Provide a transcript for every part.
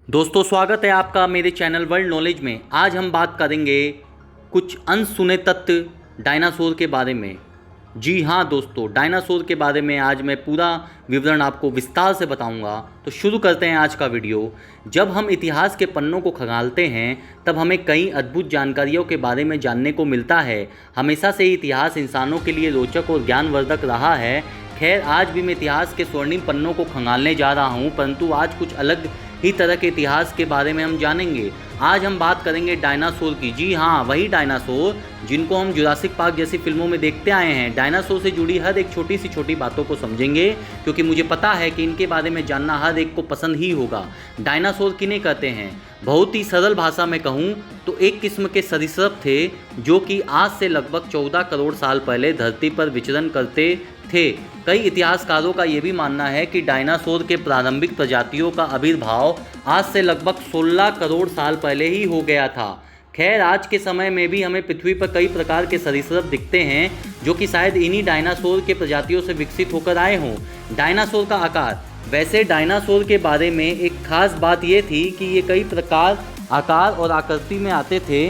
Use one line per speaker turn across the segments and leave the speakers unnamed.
दोस्तों स्वागत है आपका मेरे चैनल वर्ल्ड नॉलेज में। आज हम बात करेंगे कुछ अनसुने तथ्य डायनासोर के बारे में। जी हाँ दोस्तों, डायनासोर के बारे में आज मैं पूरा विवरण आपको विस्तार से बताऊंगा। तो शुरू करते हैं आज का वीडियो। जब हम इतिहास के पन्नों को खंगालते हैं तब हमें कई अद्भुत जानकारियों के बारे में जानने को मिलता है। हमेशा से ही इतिहास इंसानों के लिए रोचक और ज्ञानवर्धक रहा है। खैर, आज भी मैं इतिहास के स्वर्णिम पन्नों को खंगालने जा रहा हूँ, परंतु आज कुछ अलग ही तरह के इतिहास के बारे में हम जानेंगे। आज हम बात करेंगे डायनासोर की। जी हाँ, वही डायनासोर जिनको हम जुरासिक पार्क जैसी फिल्मों में देखते आए हैं। डायनासोर से जुड़ी हर एक छोटी बातों को समझेंगे, क्योंकि मुझे पता है कि इनके बारे में जानना हर एक को पसंद ही होगा। डायनासोर किन्हें कहते हैं? बहुत ही सरल भाषा में कहूँ तो एक किस्म के सरीसृप थे जो कि आज से लगभग 14 करोड़ साल पहले धरती पर विचरण करते थे। कई इतिहासकारों का यह भी मानना है कि डायनासोर के प्रारंभिक प्रजातियों का आविर्भाव आज से लगभग 16 करोड़ साल पहले ही हो गया था। खैर, आज के समय में भी हमें पृथ्वी पर कई प्रकार के सरीसृप दिखते हैं जो कि शायद इन्हीं डायनासोर के प्रजातियों से विकसित होकर आए हों। डायनासोर का आकार। वैसे डायनासोर के बारे में एक खास बात यह थी कि ये कई प्रकार, आकार और आकृति में आते थे।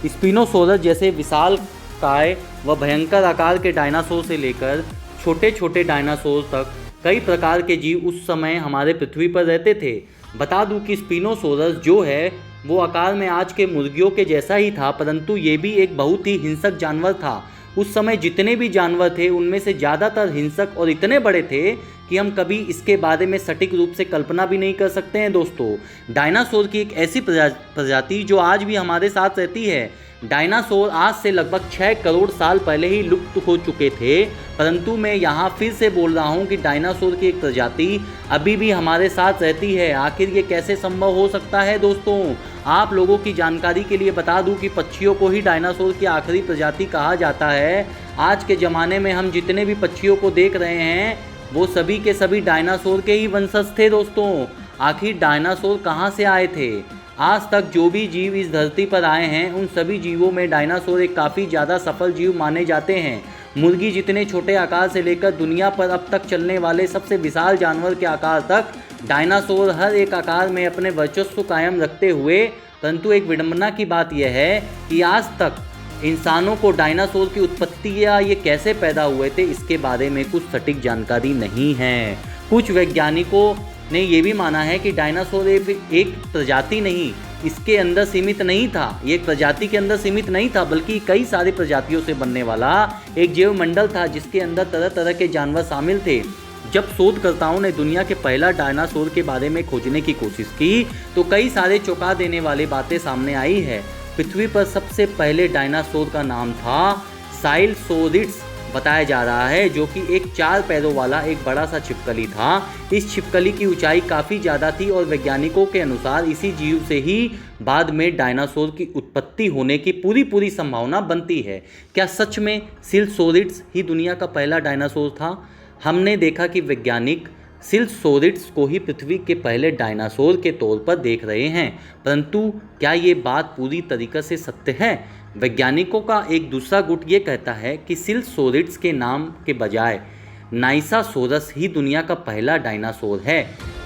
स्पिनोसोरस जैसे विशालकाय व भयंकर आकार के डायनासोर से लेकर छोटे छोटे डायनासोर तक कई प्रकार के जीव उस समय हमारे पृथ्वी पर रहते थे। बता दूं कि स्पिनोसोरस जो है वो आकार में आज के मुर्गियों के जैसा ही था, परंतु ये भी एक बहुत ही हिंसक जानवर था। उस समय जितने भी जानवर थे उनमें से ज़्यादातर हिंसक और इतने बड़े थे कि हम कभी इसके बारे में सटीक रूप से कल्पना भी नहीं कर सकते हैं। दोस्तों, डायनासोर की एक ऐसी प्रजाति जो आज भी हमारे साथ रहती है। डायनासोर आज से लगभग 6 करोड़ साल पहले ही लुप्त हो चुके थे, परंतु मैं यहाँ फिर से बोल रहा हूँ कि डायनासोर की एक प्रजाति अभी भी हमारे साथ रहती है। आखिर ये कैसे संभव हो सकता है? दोस्तों, आप लोगों की जानकारी के लिए बता दूं कि पक्षियों को ही डायनासोर की आखिरी प्रजाति कहा जाता है। आज के ज़माने में हम जितने भी पक्षियों को देख रहे हैं वो सभी के सभी डायनासोर के ही वंशज थे। दोस्तों, आखिर डायनासोर कहाँ से आए थे? आज तक जो भी जीव इस धरती पर आए हैं उन सभी जीवों में डायनासोर एक काफ़ी ज़्यादा सफल जीव माने जाते हैं। मुर्गी जितने छोटे आकार से लेकर दुनिया पर अब तक चलने वाले सबसे विशाल जानवर के आकार तक डायनासोर हर एक आकार में अपने वर्चस्व कायम रखते हुए। परंतु एक विडंबना की बात यह है कि आज तक इंसानों को डायनासोर की उत्पत्ति या ये कैसे पैदा हुए थे इसके बारे में कुछ सटीक जानकारी नहीं है। कुछ वैज्ञानिकों ने यह भी माना है कि डायनासोर एक प्रजाति नहीं, इसके अंदर सीमित नहीं था, ये एक प्रजाति के अंदर सीमित नहीं था, बल्कि कई सारी प्रजातियों से बनने वाला एक जैव मंडल था जिसके अंदर तरह तरह के जानवर शामिल थे। जब शोधकर्ताओं ने दुनिया के पहला डायनासोर के बारे में खोजने की कोशिश की तो कई सारे चौंका देने वाली बातें सामने आई है। पृथ्वी पर सबसे पहले डायनासोर का नाम था साइलोसोरिड्स बताया जा रहा है, जो कि एक 4 पैरों वाला एक बड़ा सा छिपकली था। इस छिपकली की ऊंचाई काफ़ी ज़्यादा थी और वैज्ञानिकों के अनुसार इसी जीव से ही बाद में डायनासोर की उत्पत्ति होने की पूरी संभावना बनती है। क्या सच में सिलोसोरिड्स ही दुनिया का पहला डायनासोर था? हमने देखा कि वैज्ञानिक सिलोसोरिड्स को ही पृथ्वी के पहले डायनासोर के तौर पर देख रहे हैं, परंतु क्या ये बात पूरी तरीके से सत्य है? वैज्ञानिकों का एक दूसरा गुट ये कहता है कि सिलोसोरिड्स के नाम के बजाय नाइसासोरस ही दुनिया का पहला डायनासोर है।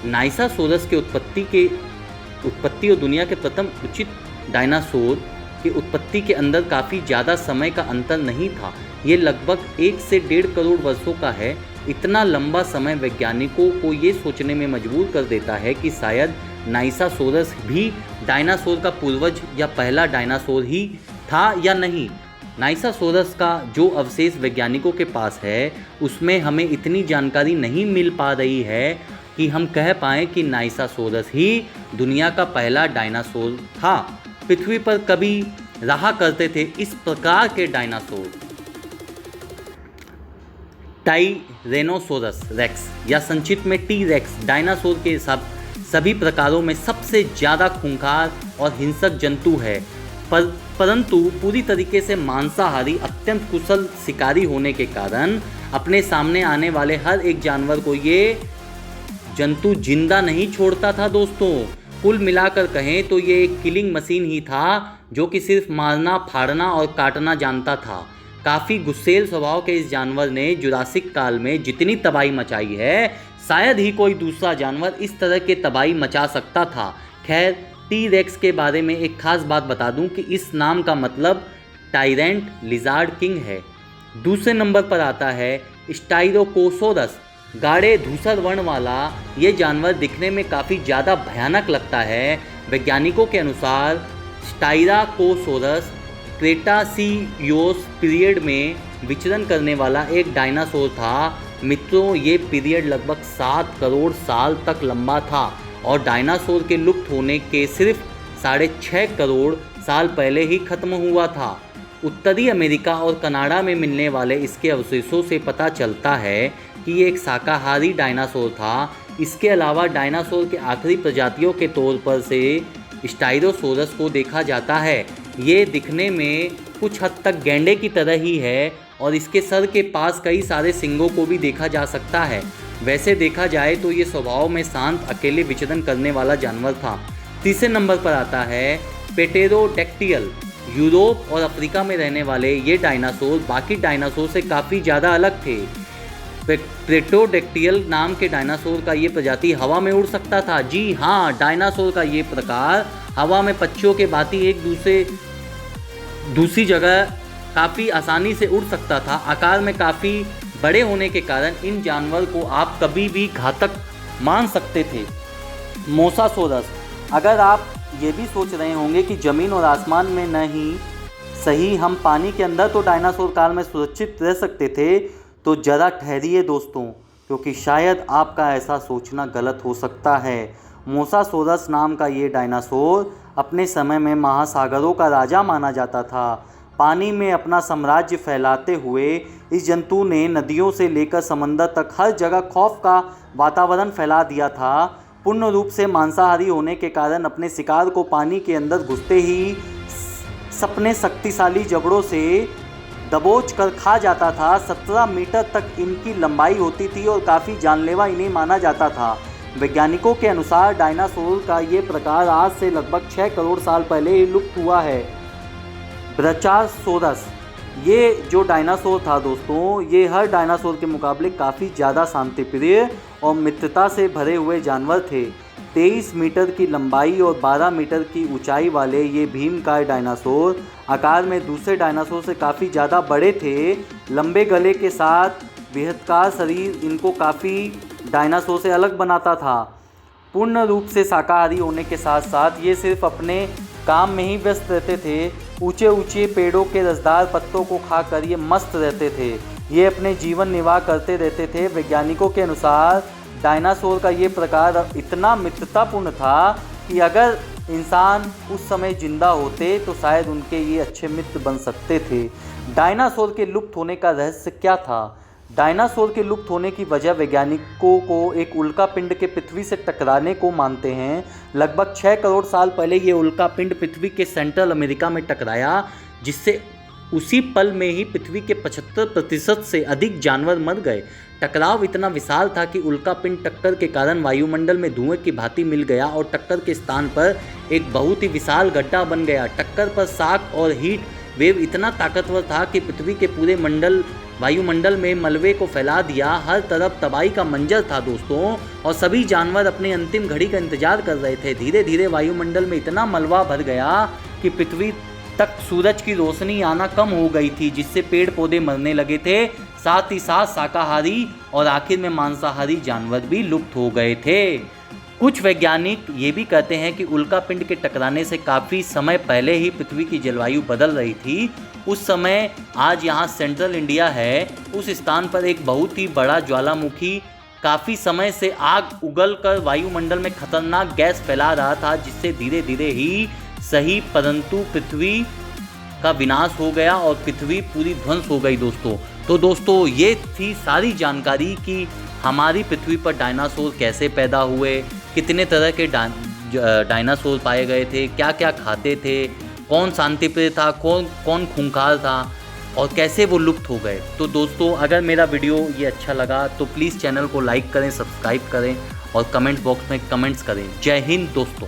नाइसासोरस के उत्पत्ति और दुनिया के प्रथम उचित डायनासोर की उत्पत्ति के अंदर काफ़ी ज़्यादा समय का अंतर नहीं था। ये लगभग 1 से 1.5 करोड़ वर्षों का है। इतना लंबा समय वैज्ञानिकों को ये सोचने में मजबूर कर देता है कि शायद नाइसासोरस भी डायनासोर का पूर्वज या पहला डायनासोर ही था या नहीं। नाइसासोरस का जो अवशेष वैज्ञानिकों के पास है उसमें हमें इतनी जानकारी नहीं मिल पा रही है कि हम कह पाएँ कि नाइसासोरस ही दुनिया का पहला डायनासोर था। पृथ्वी पर कभी रहा करते थे इस प्रकार के डायनासोर टाइरेनोसोरस रेक्स या संक्षिप्त में टी रेक्स डायनासोर के सभी प्रकारों में सबसे ज़्यादा खूंखार और हिंसक जंतु है, परंतु पूरी तरीके से मांसाहारी अत्यंत कुशल शिकारी होने के कारण अपने सामने आने वाले हर एक जानवर को ये जंतु जिंदा नहीं छोड़ता था। दोस्तों, कुल मिलाकर कहें तो ये एक किलिंग मशीन ही था जो कि सिर्फ मारना, फाड़ना और काटना जानता था। काफ़ी गुस्सेल स्वभाव के इस जानवर ने जुरासिक काल में जितनी तबाही मचाई है शायद ही कोई दूसरा जानवर इस तरह के तबाही मचा सकता था। खैर, टी रेक्स के बारे में एक खास बात बता दूं कि इस नाम का मतलब टायरेंट लिजार्ड किंग है। दूसरे नंबर पर आता है स्टाइरोकोसोरस। गाढ़े धूसर वर्ण वाला ये जानवर दिखने में काफ़ी ज़्यादा भयानक लगता है। वैज्ञानिकों के अनुसार स्टाइराकोसोरस क्रेटासियोस पीरियड में विचरण करने वाला एक डायनासोर था। मित्रों, ये पीरियड लगभग 7 करोड़ साल तक लंबा था और डायनासोर के लुप्त होने के सिर्फ 6.5 करोड़ साल पहले ही खत्म हुआ था। उत्तरी अमेरिका और कनाडा में मिलने वाले इसके अवशेषों से पता चलता है कि ये एक शाकाहारी डायनासोर था। इसके अलावा डायनासोर के आखिरी प्रजातियों के तौर पर से स्टाइरोसोरस को देखा जाता है। ये दिखने में कुछ हद तक गैंडे की तरह ही है और इसके सर के पास कई सारे सिंगों को भी देखा जा सकता है। वैसे देखा जाए तो ये स्वभाव में शांत, अकेले विचरण करने वाला जानवर था। तीसरे नंबर पर आता है पेटेरोडेक्टियल। यूरोप और अफ्रीका में रहने वाले ये डायनासोर बाकी डायनासोर से काफ़ी ज़्यादा अलग थे। पेटेरोडेक्टियल नाम के डायनासोर का ये प्रजाति हवा में उड़ सकता था। जी हाँ, डायनासोर का ये प्रकार हवा में पक्षियों के भांति एक दूसरी जगह काफ़ी आसानी से उड़ सकता था। आकार में काफ़ी बड़े होने के कारण इन जानवर को आप कभी भी घातक मान सकते थे। मोसासोरस। अगर आप ये भी सोच रहे होंगे कि ज़मीन और आसमान में नहीं सही, हम पानी के अंदर तो डायनासोर काल में सुरक्षित रह सकते थे, तो ज़रा ठहरिए दोस्तों, क्योंकि शायद आपका ऐसा सोचना गलत हो सकता है। मोसासोरस नाम का ये डायनासोर अपने समय में महासागरों का राजा माना जाता था। पानी में अपना साम्राज्य फैलाते हुए इस जंतु ने नदियों से लेकर समंदर तक हर जगह खौफ का वातावरण फैला दिया था। पूर्ण रूप से मांसाहारी होने के कारण अपने शिकार को पानी के अंदर घुसते ही अपने शक्तिशाली जबड़ों से दबोच कर खा जाता था। 17 मीटर तक इनकी लंबाई होती थी और काफ़ी जानलेवा इन्हें माना जाता था। वैज्ञानिकों के अनुसार डायनासोर का ये प्रकार आज से लगभग 6 करोड़ साल पहले ही लुप्त हुआ है। ब्राचियोसाउरस। ये जो डायनासोर था दोस्तों, ये हर डायनासोर के मुकाबले काफ़ी ज़्यादा शांतिप्रिय और मित्रता से भरे हुए जानवर थे। 23 मीटर की लंबाई और 12 मीटर की ऊंचाई वाले ये भीमकाय डायनासोर आकार में दूसरे डायनासोर से काफ़ी ज़्यादा बड़े थे। लंबे गले के साथ बृहदाकार शरीर इनको काफ़ी डायनासोर से अलग बनाता था। पूर्ण रूप से शाकाहारी होने के साथ साथ ये सिर्फ अपने काम में ही व्यस्त रहते थे। ऊंचे ऊंचे पेड़ों के रसदार पत्तों को खाकर ये मस्त रहते थे। ये अपने जीवन निर्वाह करते रहते थे। वैज्ञानिकों के अनुसार डायनासोर का ये प्रकार इतना मित्रतापूर्ण था कि अगर इंसान उस समय जिंदा होते तो शायद उनके ये अच्छे मित्र बन सकते थे। डायनासोर के लुप्त होने का रहस्य क्या था? डायनासोर के लुप्त होने की वजह वैज्ञानिकों को एक उल्का पिंड के पृथ्वी से टकराने को मानते हैं। लगभग 6 करोड़ साल पहले ये उल्का पिंड पृथ्वी के सेंट्रल अमेरिका में टकराया, जिससे उसी पल में ही पृथ्वी के 75% से अधिक जानवर मर गए। टकराव इतना विशाल था कि उल्का पिंड टक्कर के कारण वायुमंडल में धुएं की भांति मिल गया और टक्कर के स्थान पर एक बहुत ही विशाल गड्ढा बन गया। टक्कर पर शॉक और हीट वेव इतना ताकतवर था कि पृथ्वी के पूरे वायुमंडल में मलबे को फैला दिया। हर तरफ तबाही का मंजर था दोस्तों, और सभी जानवर अपने अंतिम घड़ी का इंतजार कर रहे थे। धीरे धीरे वायुमंडल में इतना मलबा भर गया कि पृथ्वी तक सूरज की रोशनी आना कम हो गई थी, जिससे पेड़ पौधे मरने लगे थे। साथ ही साथ शाकाहारी और आखिर में मांसाहारी जानवर भी लुप्त हो गए थे। कुछ वैज्ञानिक ये भी कहते हैं कि उल्का पिंड के टकराने से काफ़ी समय पहले ही पृथ्वी की जलवायु बदल रही थी। उस समय, आज यहाँ सेंट्रल इंडिया है, उस स्थान पर एक बहुत ही बड़ा ज्वालामुखी काफ़ी समय से आग उगलकर वायुमंडल में खतरनाक गैस फैला रहा था, जिससे धीरे धीरे ही सही परंतु पृथ्वी का विनाश हो गया और पृथ्वी पूरी ध्वंस हो गई दोस्तों। तो दोस्तों, ये थी सारी जानकारी कि हमारी पृथ्वी पर डायनासोर कैसे पैदा हुए, कितने तरह के डायनासोर पाए गए थे, क्या क्या खाते थे, कौन शांतिप्रिय था, कौन खूंखार था और कैसे वो लुप्त हो गए। तो दोस्तों, अगर मेरा वीडियो ये अच्छा लगा तो प्लीज़ चैनल को लाइक करें, सब्सक्राइब करें और कमेंट बॉक्स में कमेंट्स करें। जय हिंद दोस्तों।